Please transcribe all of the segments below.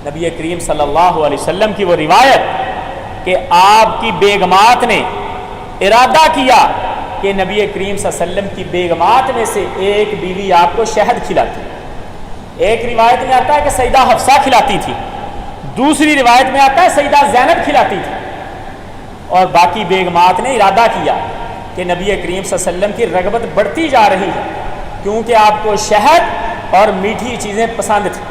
نبی کریم صلی اللہ علیہ وسلم کی وہ روایت کہ آپ کی بیگمات نے ارادہ کیا کہ نبی کریم صلی اللہ علیہ وسلم کی بیگمات میں سے ایک بیوی آپ کو شہد کھلاتی. ایک روایت میں آتا ہے کہ سیدہ حفصہ کھلاتی تھی, دوسری روایت میں آتا ہے سیدہ زینب کھلاتی تھی, اور باقی بیگمات نے ارادہ کیا کہ نبی کریم صلی اللہ علیہ وسلم کی رغبت بڑھتی جا رہی ہے کیونکہ آپ کو شہد اور میٹھی چیزیں پسند تھیں.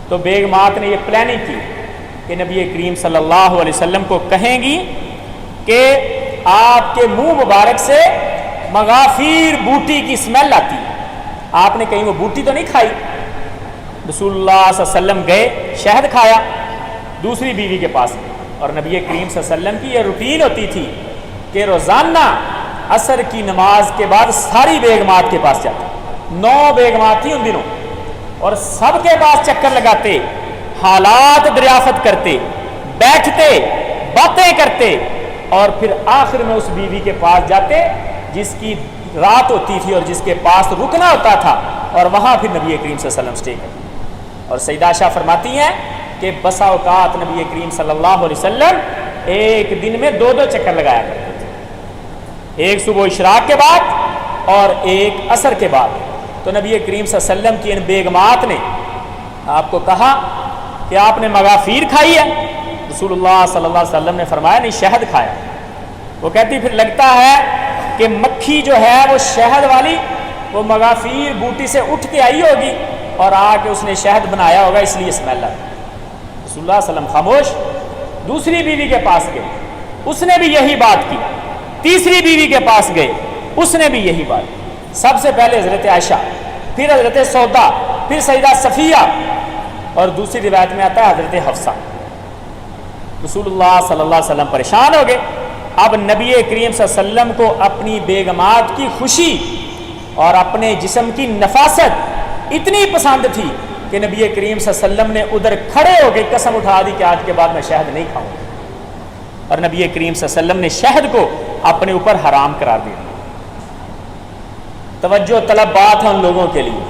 تو بیگمات نے یہ پلاننگ کی کہ نبی کریم صلی اللہ علیہ وسلم کو کہیں گی کہ آپ کے منہ مبارک سے مغافیر بوٹی کی اسمیل آتی ہے. آپ نے کہیں وہ بوٹی تو نہیں کھائی؟ رسول اللہ صلی اللہ علیہ وسلم گئے, شہد کھایا, دوسری بیوی کے پاس گئے, اور نبی کریم صلی اللہ علیہ وسلم کی یہ روٹین ہوتی تھی کہ روزانہ عصر کی نماز کے بعد ساری بیگمات کے پاس جاتے. 9 بیگمات تھیں ان دنوں, اور سب کے پاس چکر لگاتے, حالات دریافت کرتے, بیٹھتے, باتیں کرتے, اور پھر آخر میں اس بیوی کے پاس جاتے جس کی رات ہوتی تھی اور جس کے پاس رکنا ہوتا تھا, اور وہاں پھر نبی کریم صلی اللہ علیہ وسلم اسٹے کرتے. اور سیدہ عائشہ فرماتی ہیں کہ بسا اوقات نبی کریم صلی اللہ علیہ وسلم ایک دن میں 2 چکر لگایا کرتے تھے, ایک صبح اشراق کے بعد اور ایک عصر کے بعد. تو نبی کریم صلی اللہ علیہ وسلم کی ان بیگمات نے آپ کو کہا کہ آپ نے مغافیر کھائی ہے؟ رسول اللہ صلی اللہ علیہ وسلم نے فرمایا نہیں, شہد کھایا. وہ کہتی پھر لگتا ہے کہ مکھی جو ہے وہ شہد والی وہ مغافیر بوٹی سے اٹھ کے آئی ہوگی اور آ کے اس نے شہد بنایا ہوگا, اس لیے اسمیل آئی. رسول اللہ صلی اللہ علیہ وسلم خاموش. دوسری بیوی کے پاس گئے, اس نے بھی یہی بات کی. تیسری بیوی کے پاس گئے, اس نے بھی یہی بات کی. سب سے پہلے حضرت عائشہ, پھر حضرت سودا, پھر سیدہ صفیہ, اور دوسری روایت میں آتا ہے حضرت حفصہ. رسول اللہ صلی اللہ علیہ وسلم پریشان ہو گئے. اب نبی کریم صلی اللہ علیہ وسلم کو اپنی بیگمات کی خوشی اور اپنے جسم کی نفاست اتنی پسند تھی کہ نبی کریم صلی اللہ علیہ وسلم نے ادھر کھڑے ہو کے قسم اٹھا دی کہ آج کے بعد میں شہد نہیں کھاؤں. اور نبی کریم صلی اللہ علیہ وسلم نے شہد کو اپنے اوپر حرام قرار دیا. توجہ طلب بات ہے ان لوگوں کے لیے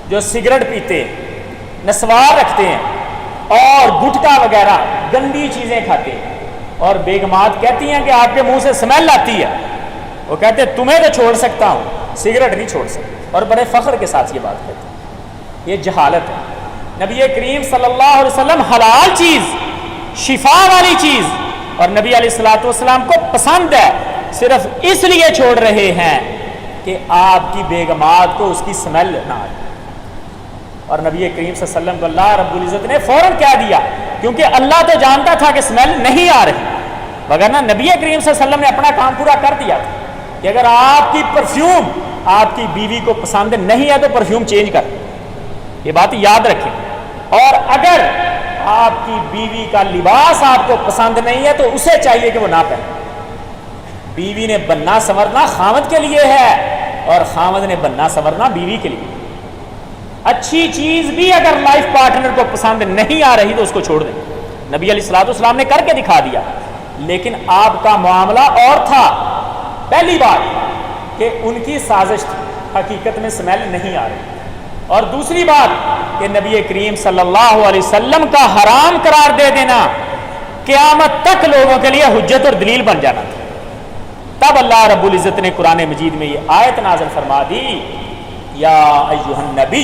جو سگریٹ پیتے ہیں, نسوار رکھتے ہیں اور گٹکا وغیرہ گندی چیزیں کھاتے ہیں, اور بیگمات کہتی ہیں کہ آپ کے منہ سے اسمیل آتی ہے. وہ کہتے ہیں تمہیں تو چھوڑ سکتا ہوں, سگریٹ نہیں چھوڑ سکتا, اور بڑے فخر کے ساتھ یہ بات کہتے ہیں. یہ جہالت ہے. نبی کریم صلی اللہ علیہ وسلم حلال چیز, شفا والی چیز, اور نبی علیہ الصلوۃ والسلام کو پسند ہے, صرف اس لیے چھوڑ رہے ہیں کہ آپ کی بیگمات کو اس کی اسمیل نہ آئے. اور نبی کریم صلی اللہ علیہ وسلم کو اللہ رب العزت نے فوراً کہہ دیا, کیونکہ اللہ تو جانتا تھا کہ اسمیل نہیں آ رہی, وگرنہ نبی کریم صلی اللہ علیہ وسلم نے اپنا کام پورا کر دیا تھا کہ اگر آپ کی پرفیوم آپ کی بیوی کو پسند نہیں ہے تو پرفیوم چینج کر. یہ بات یاد رکھیں. اور اگر آپ کی بیوی کا لباس آپ کو پسند نہیں ہے تو اسے چاہیے کہ وہ نہ پہنے. بیوی نے بننا سنورنا خامد کے لیے ہے, اور خامد نے بننا سنورنا بیوی کے لیے. اچھی چیز بھی اگر لائف پارٹنر کو پسند نہیں آ رہی تو اس کو چھوڑ دیں. نبی علیہ الصلوۃ والسلام نے کر کے دکھا دیا, لیکن آپ کا معاملہ اور تھا. پہلی بات کہ ان کی سازش تھی, حقیقت میں اسمیل نہیں آ رہی. اور دوسری بات کہ نبی کریم صلی اللہ علیہ وسلم کا حرام قرار دے دینا قیامت تک لوگوں کے لیے حجت اور دلیل بن جانا تھا. تب اللہ رب العزت نے قرآن مجید میں یہ آیت نازل فرما دی, یا ایھا النبی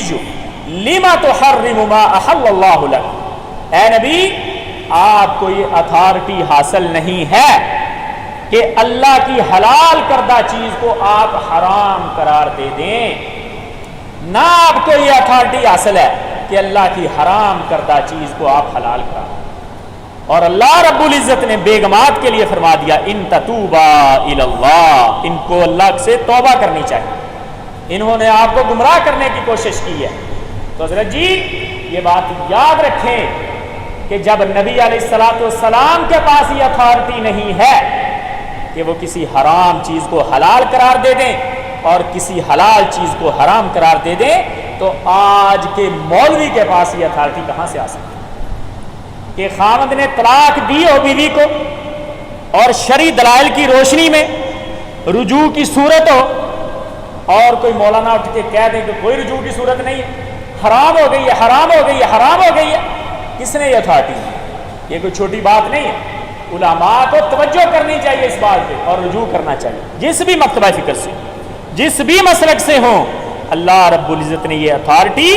لما تحرم ما احل اللہ لک. اے نبی, آپ کو یہ اتھارٹی حاصل نہیں ہے کہ اللہ کی حلال کردہ چیز کو آپ حرام قرار دے دیں. نہ آپ کو یہ اتھارٹی حاصل ہے کہ اللہ کی حرام کردہ چیز کو آپ حلال قرار دیں. اور اللہ رب العزت نے بیگمات کے لیے فرما دیا, ان تتوبا الی اللہ, ان کو اللہ سے توبہ کرنی چاہیے, انہوں نے آپ کو گمراہ کرنے کی کوشش کی ہے. تو حضرت جی یہ بات یاد رکھیں کہ جب نبی علیہ الصلوۃ والسلام کے پاس یہ اتھارٹی نہیں ہے کہ وہ کسی حرام چیز کو حلال قرار دے دیں اور کسی حلال چیز کو حرام قرار دے دیں, تو آج کے مولوی کے پاس یہ اتھارٹی کہاں سے آ سکتی کہ خاوند نے طلاق دی ہو بیوی کو اور شرعی دلائل کی روشنی میں رجوع کی صورت ہو, اور کوئی مولانا اٹھ کے کہہ دے کہ کوئی رجوع کی صورت نہیں ہے, حرام ہو گئی ہے، حرام ہو گئی ہے، حرام ہو گئی ہے، کس نے یہ اتھارٹی دی؟ یہ کوئی چھوٹی بات نہیں ہے۔ علماء کو توجہ کرنی چاہیے اس بات پہ اور رجوع کرنا چاہیے، جس بھی مکتبہ فکر سے، جس بھی مسلک سے ہوں۔ اللہ رب العزت نے یہ اتھارٹی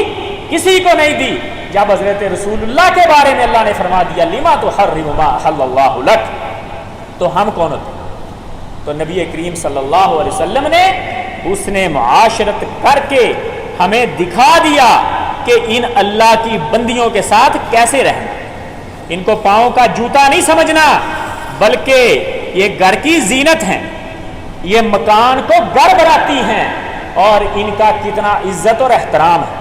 کسی کو نہیں دی۔ جب حضرت رسول اللہ کے بارے میں اللہ نے فرما دیا لما تحرم ما احل اللہ لک، تو ہم کون ہوتے؟ تو نبی کریم صلی اللہ علیہ وسلم نے حسن معاشرت کر کے ہمیں دکھا دیا کہ ان اللہ کی بندیوں کے ساتھ کیسے رہنا۔ ان کو پاؤں کا جوتا نہیں سمجھنا، بلکہ یہ گھر کی زینت ہیں، یہ مکان کو گھر بناتی ہیں، اور ان کا کتنا عزت اور احترام ہے۔